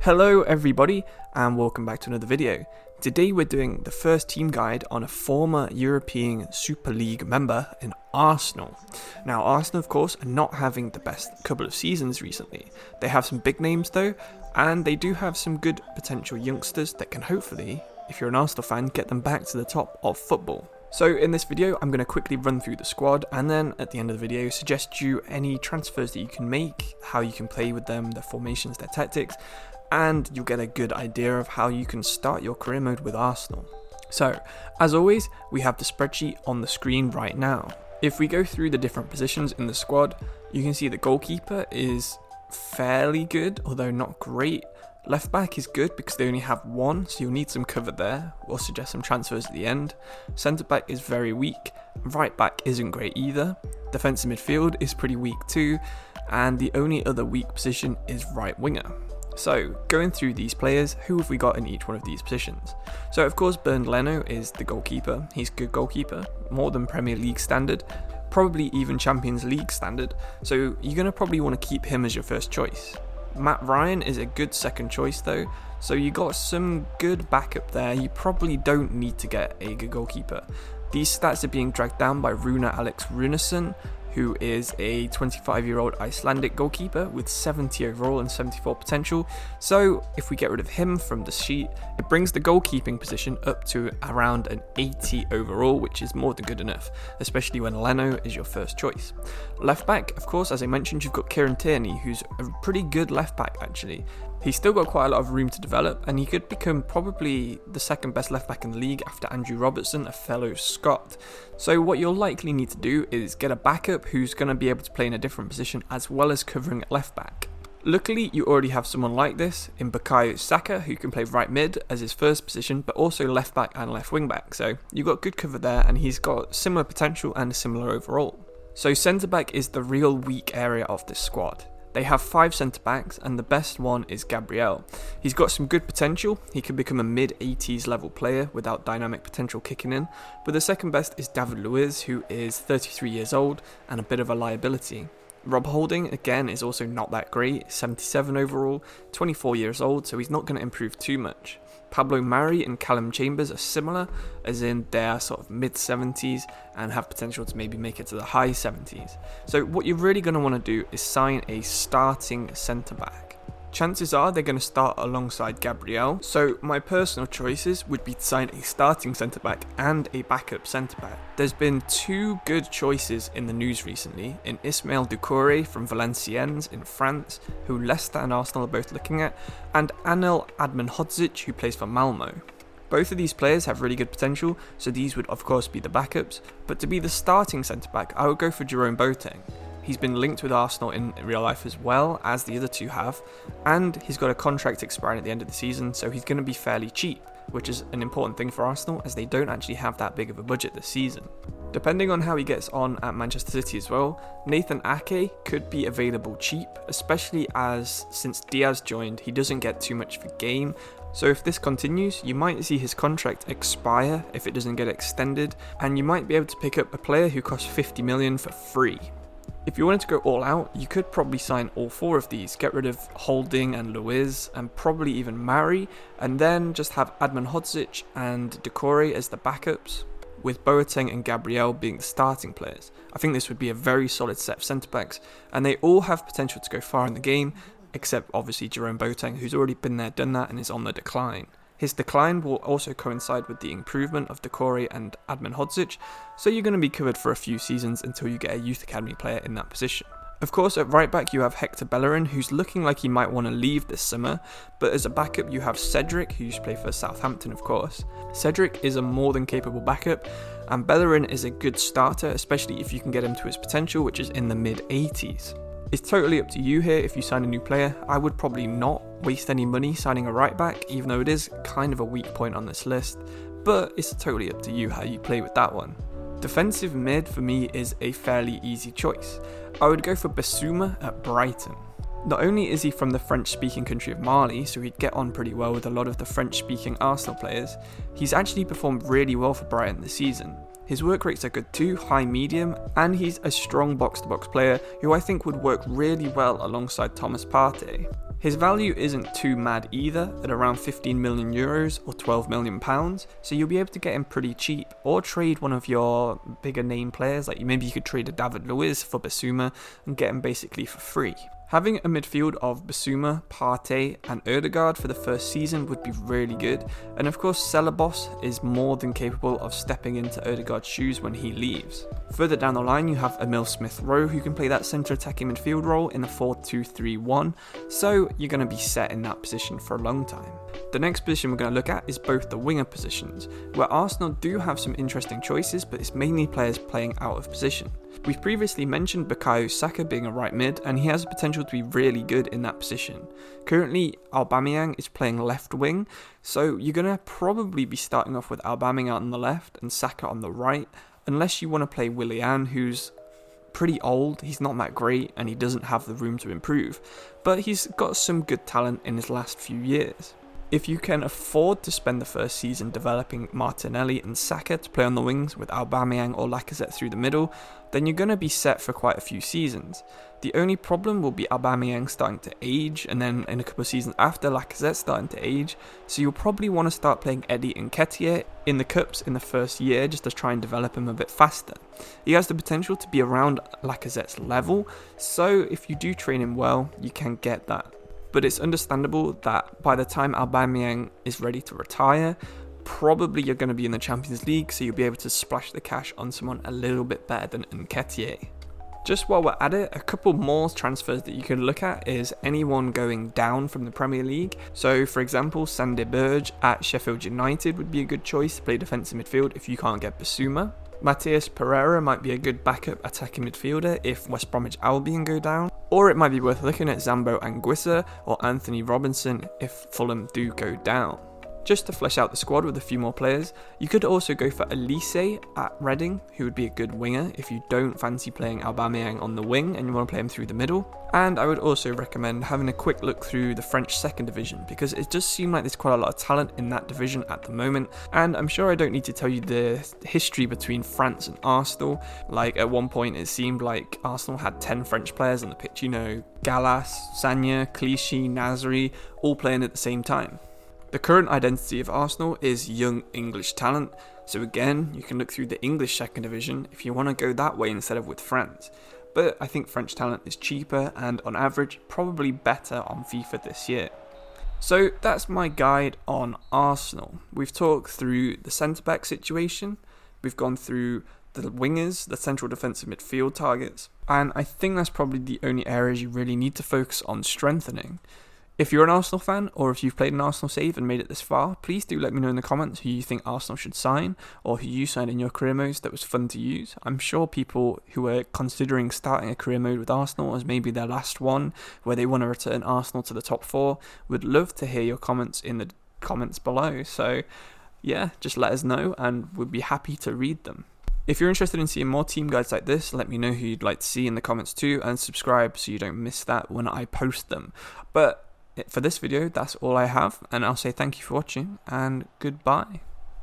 Hello everybody and welcome back to another video. Today we're doing the first team guide on a former European Super League member in Arsenal. Now Arsenal of course are not having the best couple of seasons recently. They have some big names though, and they do have some good potential youngsters that can hopefully, if you're an Arsenal fan, get them back to the top of football. So in this video I'm going to quickly run through the squad and then at the end of the video suggest you any transfers that you can make, how you can play with them, their formations, their tactics, and you'll get a good idea of how you can start your career mode with Arsenal. So, as always, we have the spreadsheet on the screen right now. If we go through the different positions in the squad, you can see the goalkeeper is fairly good, although not great. Left back is good because they only have one, so you'll need some cover there. We'll suggest some transfers at the end. Centre back is very weak. Right back isn't great either. Defensive midfield is pretty weak too. And the only other weak position is right winger. So, going through these players, who have we got in each one of these positions? So, of course, Bernd Leno is the goalkeeper. He's a good goalkeeper, more than Premier League standard, probably even Champions League standard. So, you're going to probably want to keep him as your first choice. Matt Ryan is a good second choice though, so you got some good backup there. You probably don't need to get a good goalkeeper. These stats are being dragged down by Rune Alex Runarsson, who is a 25-year-old Icelandic goalkeeper with 70 overall and 74 potential. So if we get rid of him from the sheet, it brings the goalkeeping position up to around an 80 overall, which is more than good enough, especially when Leno is your first choice. Left back, of course, as I mentioned, you've got Kieran Tierney, who's a pretty good left back actually. He's still got quite a lot of room to develop, and he could become probably the second best left back in the league after Andrew Robertson, a fellow Scot. So what you'll likely need to do is get a backup who's going to be able to play in a different position as well as covering at left back. Luckily, you already have someone like this in Bukayo Saka, who can play right mid as his first position, but also left back and left wing back. So you've got good cover there, and he's got similar potential and similar overall. So centre back is the real weak area of this squad. They have 5 centre-backs and the best one is Gabriel. He's got some good potential, he could become a mid-80s level player without dynamic potential kicking in, but the second best is David Luiz, who is 33 years old and a bit of a liability. Rob Holding, again, is also not that great, 77 overall, 24 years old, so he's not going to improve too much. Pablo Mari and Callum Chambers are similar, as in they're sort of mid-70s and have potential to maybe make it to the high 70s. So what you're really going to want to do is sign a starting centre-back. Chances are they're going to start alongside Gabriel, so my personal choices would be to sign a starting centre-back and a backup centre-back. There's been 2 good choices in the news recently, in Ismail Doucouré from Valenciennes in France, who Leicester and Arsenal are both looking at, and Anel Admanhodzic, who plays for Malmo. Both of these players have really good potential, so these would of course be the backups, but to be the starting centre-back I would go for Jerome Boateng. He's been linked with Arsenal in real life as well as the other 2 have, and he's got a contract expiring at the end of the season, so he's going to be fairly cheap, which is an important thing for Arsenal as they don't actually have that big of a budget this season. Depending on how he gets on at Manchester City as well, Nathan Ake could be available cheap, especially as since Diaz joined he doesn't get too much for game, so if this continues you might see his contract expire if it doesn't get extended, and you might be able to pick up a player who costs 50 million for free. If you wanted to go all out, you could probably sign all 4 of these, get rid of Holding and Luiz and probably even Mari, and then just have Admanhodzic and Doucouré as the backups, with Boateng and Gabriel being the starting players. I think this would be a very solid set of centre-backs, and they all have potential to go far in the game, except obviously Jerome Boateng, who's already been there, done that, and is on the decline. His decline will also coincide with the improvement of Doucouré and Admanhodzic, so you're going to be covered for a few seasons until you get a youth academy player in that position. Of course, at right back you have Hector Bellerin, who's looking like he might want to leave this summer, but as a backup you have Cedric, who used to play for Southampton of course. Cedric is a more than capable backup, and Bellerin is a good starter, especially if you can get him to his potential, which is in the mid-80s. It's totally up to you here if you sign a new player. I would probably not waste any money signing a right back, even though it is kind of a weak point on this list, but it's totally up to you how you play with that one. Defensive mid for me is a fairly easy choice. I would go for Basuma at Brighton. Not only is he from the French-speaking country of Mali, so he'd get on pretty well with a lot of the French-speaking Arsenal players, he's actually performed really well for Brighton this season. His work rates are good too, high medium, and he's a strong box-to-box player who I think would work really well alongside Thomas Partey. His value isn't too mad either, at around 15 million euros or 12 million pounds, so you'll be able to get him pretty cheap, or trade one of your bigger name players, like maybe you could trade a David Luiz for Bissouma and get him basically for free. Having a midfield of Bissouma, Partey and Odegaard for the first season would be really good, and of course Celebos is more than capable of stepping into Odegaard's shoes when he leaves. Further down the line you have Emil Smith-Rowe who can play that centre attacking midfield role in the 4-2-3-1, so you're going to be set in that position for a long time. The next position we're going to look at is both the winger positions, where Arsenal do have some interesting choices, but it's mainly players playing out of position. We've previously mentioned Bukayo Saka being a right mid, and he has the potential to be really good in that position. Currently, Aubameyang is playing left wing, so you're going to probably be starting off with Aubameyang on the left and Saka on the right, unless you want to play Willian, who's pretty old, he's not that great, and he doesn't have the room to improve, but he's got some good talent in his last few years. If you can afford to spend the first season developing Martinelli and Saka to play on the wings with Aubameyang or Lacazette through the middle, then you're going to be set for quite a few seasons. The only problem will be Aubameyang starting to age, and then in a couple of seasons after, Lacazette starting to age, so you'll probably want to start playing Eddie Nketiah in the cups in the first year just to try and develop him a bit faster. He has the potential to be around Lacazette's level, so if you do train him well, you can get that. But it's understandable that by the time Aubameyang is ready to retire, probably you're going to be in the Champions League, so you'll be able to splash the cash on someone a little bit better than Nketiah. Just while we're at it, a couple more transfers that you can look at is anyone going down from the Premier League. So for example, Sander Berge at Sheffield United would be a good choice to play defensive midfield if you can't get Bissouma. Matheus Pereira might be a good backup attacking midfielder if West Bromwich Albion go down, or it might be worth looking at Zambo Anguissa or Anthony Robinson if Fulham do go down. Just to flesh out the squad with a few more players, you could also go for Elise at Reading, who would be a good winger if you don't fancy playing Aubameyang on the wing and you want to play him through the middle. And I would also recommend having a quick look through the French second division, because it does seem like there's quite a lot of talent in that division at the moment, and I'm sure I don't need to tell you the history between France and Arsenal. Like at one point it seemed like Arsenal had 10 French players on the pitch, Gallas, Sagna, Clichy, Nasri, all playing at the same time. The current identity of Arsenal is young English talent, so again, you can look through the English second division if you want to go that way instead of with France. But I think French talent is cheaper and on average probably better on FIFA this year. So that's my guide on Arsenal. We've talked through the centre-back situation, we've gone through the wingers, the central defensive midfield targets, and I think that's probably the only areas you really need to focus on strengthening. If you're an Arsenal fan, or if you've played an Arsenal save and made it this far, please do let me know in the comments who you think Arsenal should sign, or who you signed in your career modes that was fun to use. I'm sure people who are considering starting a career mode with Arsenal as maybe their last one, where they want to return Arsenal to the top 4, would love to hear your comments in the comments below. So yeah, just let us know and we'd be happy to read them. If you're interested in seeing more team guides like this, let me know who you'd like to see in the comments too, and subscribe so you don't miss that when I post them. But for this video, that's all I have, and I'll say thank you for watching, and goodbye.